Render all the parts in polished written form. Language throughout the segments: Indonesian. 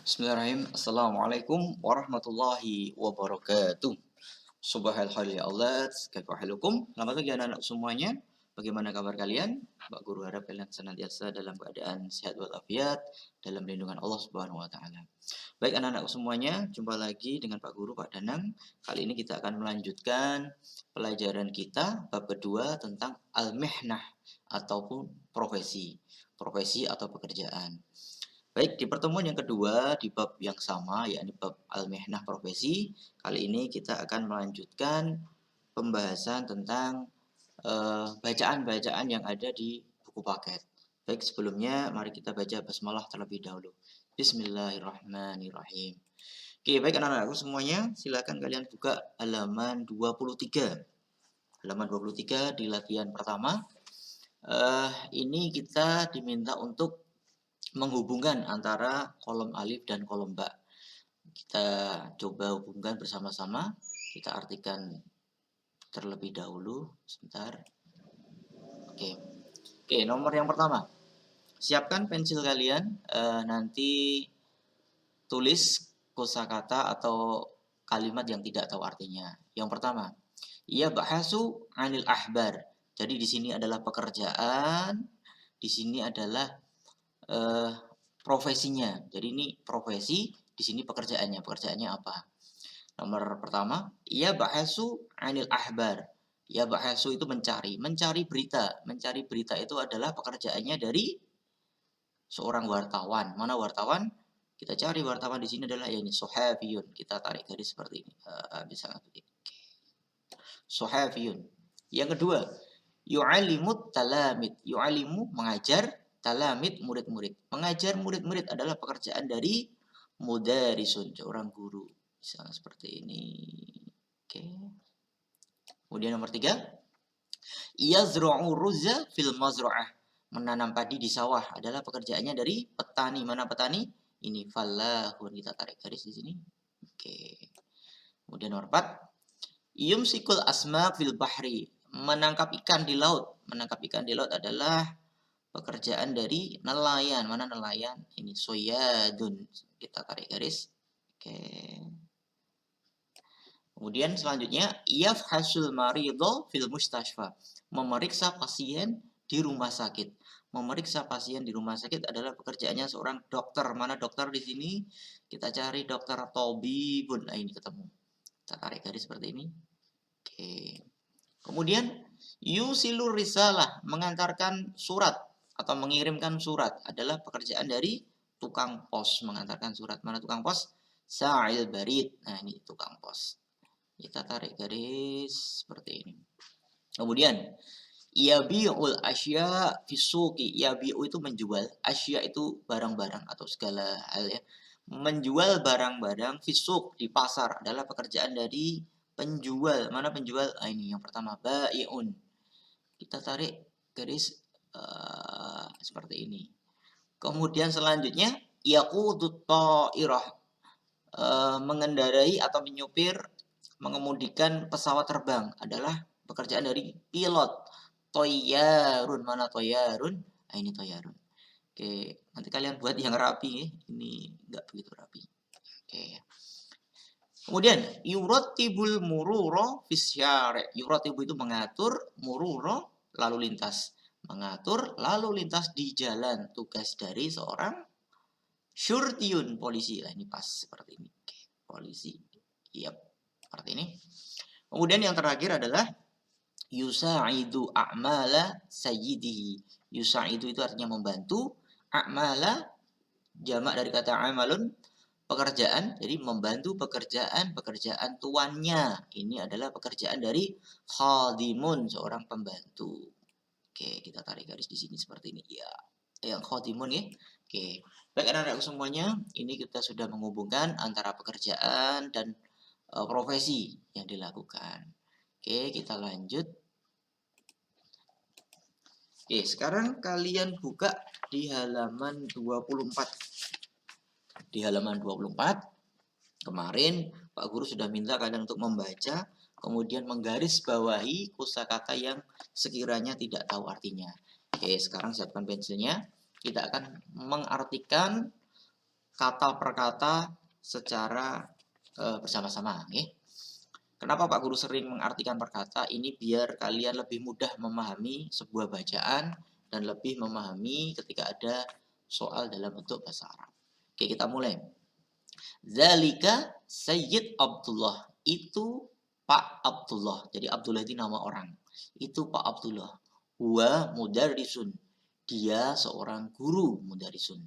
Bismillahirrahmanirrahim. Assalamualaikum warahmatullahi wabarakatuh. Subhanallah ya Allah, kaifahalukum. Selamat pagi anak-anak semuanya. Bagaimana kabar kalian? Pak Guru harap kalian senantiasa dalam keadaan sehat walafiat dalam lindungan Allah Subhanahu wa taala. Baik anak-anak semuanya, jumpa lagi dengan Pak Guru Pak Danang. Kali ini kita akan melanjutkan pelajaran kita bab kedua tentang al-mihnah ataupun profesi. Profesi atau pekerjaan. Baik, di pertemuan yang kedua di bab yang sama, yakni bab al-mihnah profesi, kali ini kita akan melanjutkan pembahasan tentang bacaan-bacaan yang ada di buku paket. Baik, sebelumnya mari kita baca basmalah terlebih dahulu. Bismillahirrahmanirrahim. Oke, baik anak-anakku semuanya, silakan kalian buka halaman 23. Halaman 23 di latihan pertama. Ini kita diminta untuk menghubungkan antara kolom alif dan kolom ba. Kita coba hubungkan bersama-sama. Kita artikan terlebih dahulu. Sebentar. Oke, nomor yang pertama. Siapkan pensil kalian. Nanti tulis kosakata atau kalimat yang tidak tahu artinya. Yang pertama, ia bahasu anil ahbar. Jadi di sini adalah pekerjaan. Di sini adalah profesinya. Jadi ini profesi, di sini pekerjaannya. Pekerjaannya apa? Nomor pertama, ia bahasu anil ahbar. Ya bahasu itu mencari berita. Mencari berita itu adalah pekerjaannya dari seorang wartawan. Mana wartawan? Kita cari wartawan di sini adalah ini sohafiyun. Kita tarik garis seperti ini. Bisa seperti ini. Sohafiyun. Yang kedua, yu'alimut talamid. Yu'alimu mengajar, talamid murid-murid. Mengajar murid-murid adalah pekerjaan dari mudarisun, seorang guru. Misalnya seperti ini. Oke. Kemudian nomor 3, yazra'u ruzza fil mazra'ah. Menanam padi di sawah adalah pekerjaannya dari petani. Mana petani? Ini fallahun. Kita tarik garis di sini. Oke. Kemudian nomor 4, yumsikul asmak fil bahri. Menangkap ikan di laut. Menangkap ikan di laut adalah pekerjaan dari nelayan. Mana nelayan? Ini soyadun. Kita tarik garis. Oke. Kemudian selanjutnya, yafhasul maridho fil mustashfa. Memeriksa pasien di rumah sakit. Memeriksa pasien di rumah sakit adalah pekerjaannya seorang dokter. Mana dokter di sini? Kita cari dokter Tobibun. Nah, ini ketemu. Kita tarik garis seperti ini. Oke. Kemudian yusilur risalah, mengantarkan surat atau mengirimkan surat adalah pekerjaan dari tukang pos, mengantarkan surat. Mana tukang pos? Sa'il barid. Nah, ini tukang pos. Kita tarik garis seperti ini. Kemudian yabi'ul asya fisuki. Yabi'u itu menjual, asya itu barang-barang atau segala hal ya. Menjual barang-barang fisuk di pasar adalah pekerjaan dari penjual. Mana penjual? Ini yang pertama, bai'un. Kita tarik garis seperti ini. Kemudian selanjutnya, yaqudut ta'irah. Mengendarai atau menyupir, mengemudikan pesawat terbang adalah pekerjaan dari pilot. Toyarun. Mana toyarun? Nah, ini toyarun. Oke, nanti kalian buat yang rapi. Ini enggak begitu rapi. Oke. Kemudian yuratibul mururo fisyare. Yuratibu itu mengatur, mururo lalu lintas. Mengatur lalu lintas di jalan. Tugas dari seorang syurtiun, polisi. Nah, ini pas seperti ini. Oke, polisi. Yap, seperti ini. Kemudian yang terakhir adalah yusa'idu a'mala sayyidihi. Yusa'idu itu artinya membantu. A'mala jamak dari kata amalun, pekerjaan, jadi membantu pekerjaan tuannya. Ini adalah pekerjaan dari khadimun, seorang pembantu. Oke, kita tarik garis di sini seperti ini. Ya, yang khadimun ya. Oke, baik anak-anak semuanya, ini kita sudah menghubungkan antara pekerjaan dan profesi yang dilakukan. Oke, kita lanjut. Oke, sekarang kalian buka di halaman 24. Di halaman 24, kemarin Pak Guru sudah minta kalian untuk membaca, kemudian menggaris bawahi kosakata yang sekiranya tidak tahu artinya. Oke, sekarang siapkan pensilnya. Kita akan mengartikan kata per kata secara bersama-sama. Kenapa Pak Guru sering mengartikan per kata? Ini biar kalian lebih mudah memahami sebuah bacaan dan lebih memahami ketika ada soal dalam bentuk bahasa Arab. Oke, kita mulai. Zalika Sayyid Abdullah. Itu Pak Abdullah. Jadi Abdullah itu nama orang. Itu Pak Abdullah. Huwa mudarrisun. Dia seorang guru mudarrisun.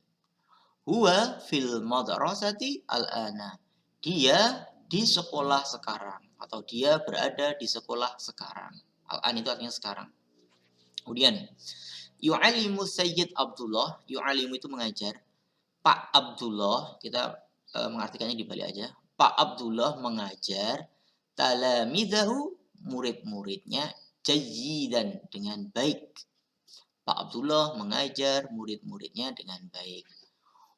Huwa fil madrasati al-ana. Dia di sekolah sekarang. Atau dia berada di sekolah sekarang. Al-an itu artinya sekarang. Kemudian, yu'alimu Sayyid Abdullah. Yu'alimu itu mengajar. Pak Abdullah, kita mengartikannya dibalik aja. Pak Abdullah mengajar talamidahu, murid-muridnya, jayyidan, dengan baik. Pak Abdullah mengajar murid-muridnya dengan baik.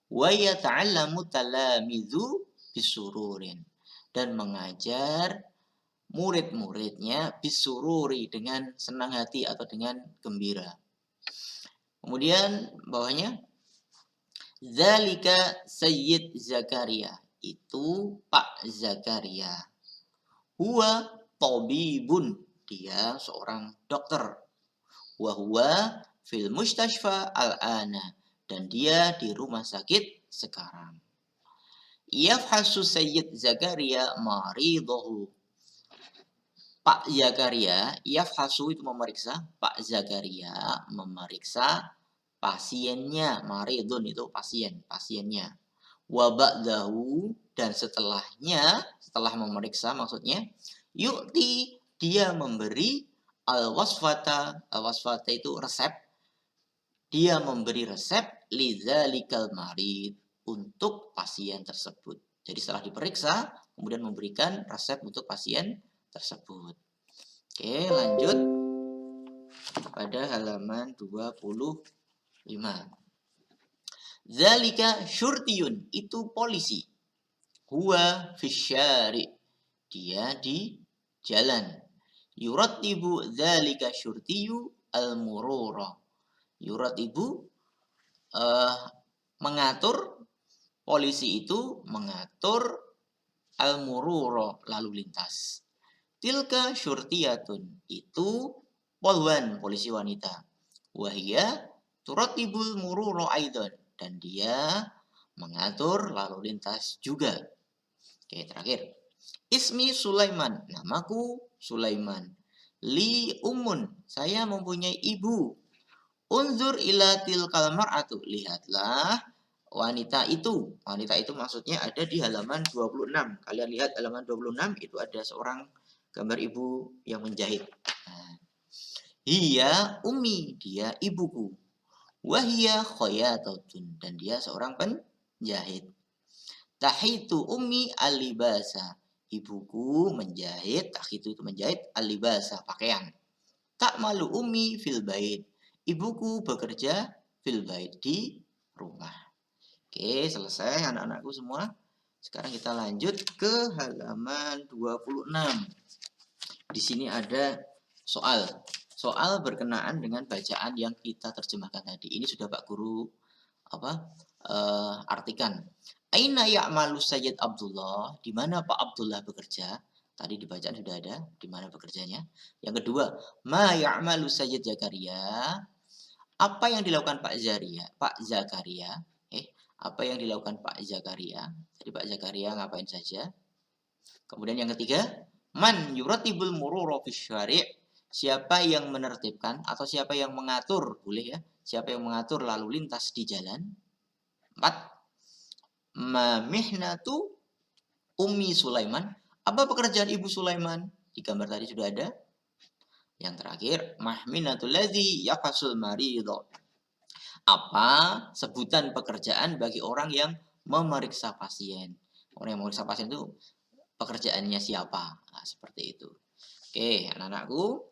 Wa yata'allamu talamidu bisururin, dan mengajar murid-muridnya bisururi, dengan senang hati atau dengan gembira. Kemudian bawahnya, Zalika Sayyid Zakaria. Itu Pak Zakaria. Huwa tabibun. Dia seorang dokter. Wa huwa fil mustashfa al-ana. Dan dia di rumah sakit sekarang. Yafhasu Sayyid Zakaria maridahu. Pak Zakaria, yafhasu itu memeriksa. Pak Zakaria memeriksa pasiennya. Maridun itu pasiennya. Wa ba'dahu, dan setelahnya, setelah memeriksa maksudnya, yu'ti, dia memberi al-wasfata. Al-wasfata itu resep. Dia memberi resep lidzalikal marid, untuk pasien tersebut. Jadi setelah diperiksa, kemudian memberikan resep untuk pasien tersebut. Oke, lanjut pada halaman 25. Zalika syurtiyun, itu polisi. Huwa fisyari, dia di jalan. Yurattibu zalika syurtiyu al-murura. Yurattibu mengatur, polisi itu mengatur al-murura, lalu lintas. Tilka syurtiyatun, itu polwan, polisi wanita. Wahia turatibul murura aidan, dan dia mengatur lalu lintas juga. Oke, terakhir. Ismi Sulaiman, namaku Sulaiman. Li ummun, saya mempunyai ibu. Unzur ila tilkal mar'atu, lihatlah wanita itu. Wanita itu maksudnya ada di halaman 26. Kalian lihat halaman 26, itu ada seorang gambar ibu yang menjahit. Hiya ummi, dia ibuku. Wahia khoyatatun, dan dia seorang penjahit. Tahitu ummi alibasa, ibuku menjahit. Tahitu itu menjahit, alibasa pakaian. Tak malu ummi fil bait, ibuku bekerja fil bait, di rumah. Oke, selesai anak-anakku semua. Sekarang kita lanjut ke halaman 26. Di sini ada soal berkenaan dengan bacaan yang kita terjemahkan tadi. Ini sudah Pak Guru artikan. Aina ya'malu Sayyid Abdullah, di mana Pak Abdullah bekerja? Tadi di bacaan sudah ada di mana bekerjanya. Yang kedua, ma ya'malu Sayyid Zakaria, apa yang dilakukan Pak Zakaria? Apa yang dilakukan Pak Zakaria? Jadi Pak Zakaria ngapain saja? Kemudian yang ketiga, man yuratibul murura fis syari', siapa yang menertibkan atau siapa yang mengatur, boleh ya, siapa yang mengatur lalu lintas di jalan. 4. Ma mihnatu Ummi Sulaiman, apa pekerjaan Ibu Sulaiman? Di gambar tadi sudah ada. Yang terakhir, mahminatul ladzi yafasul maridho, apa sebutan pekerjaan bagi orang yang memeriksa pasien. Orang yang memeriksa pasien itu pekerjaannya siapa? Nah, seperti itu. Oke, anak-anakku.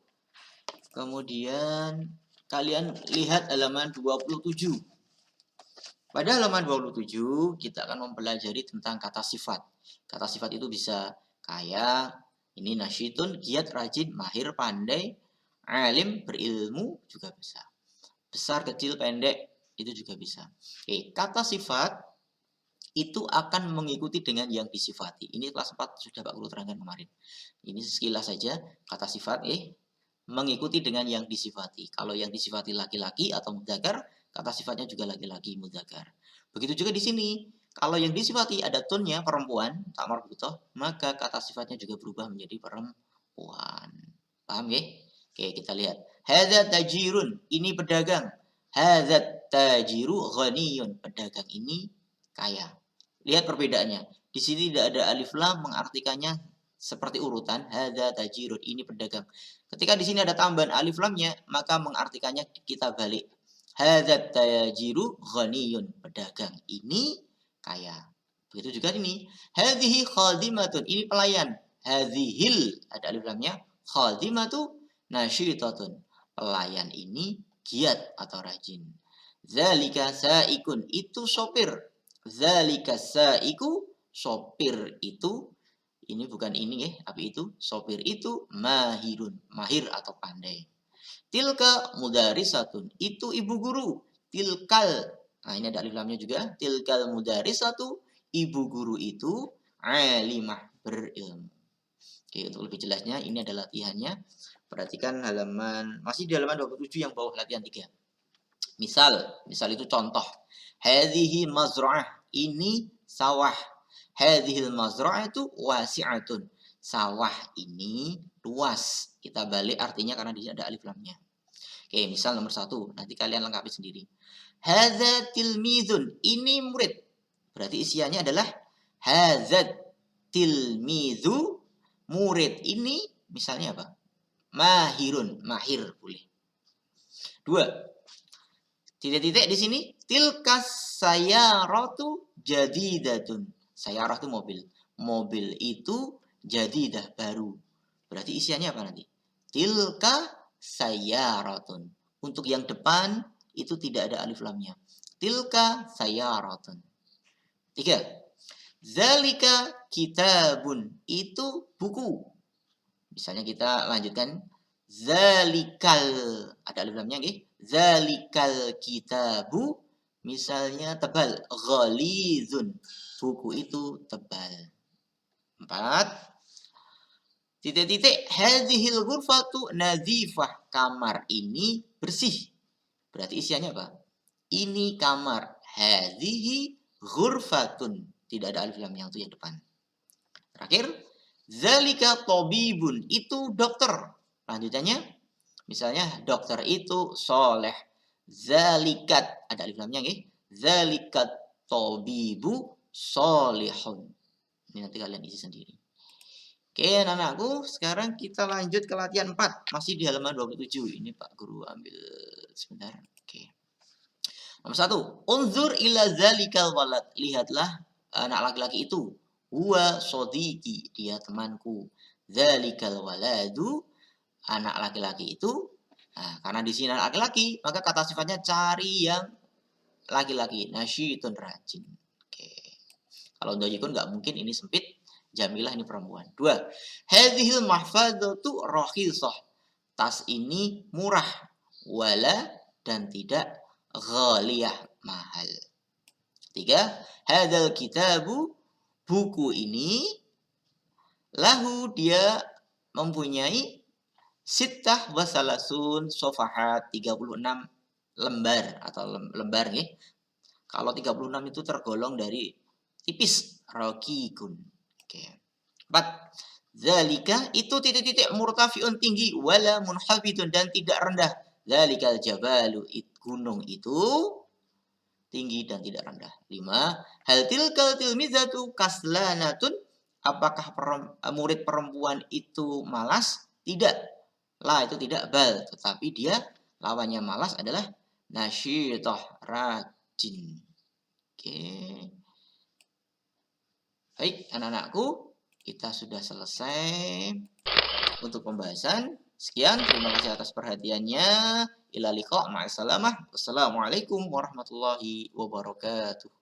Kemudian kalian lihat halaman 27. Pada halaman 27 kita akan mempelajari tentang kata sifat. Kata sifat itu bisa kaya, ini nasyitun, giat, rajin, mahir, pandai, alim, berilmu juga bisa. Besar, kecil, pendek, itu juga bisa. Oke, kata sifat itu akan mengikuti dengan yang disifati. Ini kelas 4 sudah Pak Guru terangkan kemarin. Ini sekilas saja kata sifat mengikuti dengan yang disifati. Kalau yang disifati laki-laki atau mudzakkar, kata sifatnya juga laki-laki mudzakkar. Begitu juga di sini. Kalau yang disifati ada tunnya perempuan, tak marbutoh, maka kata sifatnya juga berubah menjadi perempuan. Paham ya? Oke, kita lihat. Hadza tajirun, ini pedagang. Hadza tajiru ghaniyun, pedagang ini kaya. Lihat perbedaannya. Di sini tidak ada alif lam mengartikannya seperti urutan. Hadza tajirun, ini pedagang. Ketika di sini ada tambahan alif lamnya, maka mengartikannya kita balik. Hadza tajiru ghaniyun, pedagang ini kaya. Begitu juga ini. Hadhihi khadimatun, ini pelayan. Hadhihil, ada alif lamnya. Khadimatu nasyitatun, pelayan ini giat atau rajin. Zalika saikun, itu sopir. Zalika saiku, sopir itu. Ini bukan ini ya, tapi itu. Sopir itu mahirun, mahir atau pandai. Tilka mudarisatun, itu ibu guru. Tilkal, nah ini ada alif lamnya juga. Tilkal mudarisatu, ibu guru itu alimah, berilmu. Oke, untuk lebih jelasnya ini adalah latihannya. Perhatikan halaman, masih di halaman 27 yang bawah latihan 3. Misal itu contoh. Hadhihi mazra'ah, ini sawah. Hadhil mazra'ah itu wasi'atun. Sawah ini luas. Kita balik artinya karena di sini ada alif lamnya. Oke, misal nomor 1. Nanti kalian lengkapi sendiri. Hadza tilmizun, ini murid. Berarti isiannya adalah hadza tilmizu, murid ini misalnya apa? Mahirun, mahir boleh. 2. Titik-titik di sini. Tilkas sayaratu jadidatun. Sayarah itu mobil. Mobil itu jadidah, baru. Berarti isiannya apa nanti? Tilka sayaratun. Untuk yang depan itu tidak ada alif lamnya. Tilka sayaratun. 3. Zalika kitabun, itu buku. Misalnya kita lanjutkan. Zalikal, ada alif lamnya nggih. Zalikal kitabu, misalnya tebal. Ghalizun, buku itu tebal. 4. Titik-titik. Hadhil ghurfatu nadhifah, kamar ini bersih. Berarti isiannya apa? Ini kamar. Hadhihi ghurfatun, tidak ada alif lam yang itu yang depan. Terakhir, zalika tabibun, itu dokter. Lanjutannya, misalnya dokter itu soleh. Zalikat, ada alif lamnya nggih. Zalikat tabibu solihun. Ini nanti kalian isi sendiri. Oke, anak-anakku, sekarang kita lanjut ke latihan 4. Masih di halaman 27. Ini Pak Guru ambil sebentar. Oke. Nomor 1. Unzur ila zalikal walad. Lihatlah anak laki-laki itu. Huwa sodiki, dia temanku. Zalikal waladu, anak laki-laki itu. Nah, karena di sini anak laki-laki, maka kata sifatnya cari yang laki-laki. Nasyitun, rajin. Oke. Kalau doyikun nggak mungkin, ini sempit. Jamilah ini perempuan. 2. Hadhil mahfadzatu rakhisah. Tas ini murah. Wala, dan tidak ghaliyah, mahal. 3. Hadzal kitabu, buku ini. Lahu, dia mempunyai sittah wa salasun sofahat, 36 lembar atau lembar nggih. Kalau 36 itu tergolong dari tipis, raqiqun. Oke. 4. Zalika, itu titik-titik murtafiun, tinggi, wala munhabitun, dan tidak rendah. Zalikal jabalu, gunung itu tinggi dan tidak rendah. 5. Hal tilkal tilmizatu kaslanatun, apakah murid perempuan itu malas? Tidak. Lah itu tidak, bal, tetapi dia lawannya malas adalah nasyitah, rajin. Oke. Baik, anak-anakku, kita sudah selesai untuk pembahasan. Sekian, terima kasih atas perhatiannya. Ila liqa, ma'assalamah. Wassalamualaikum warahmatullahi wabarakatuh.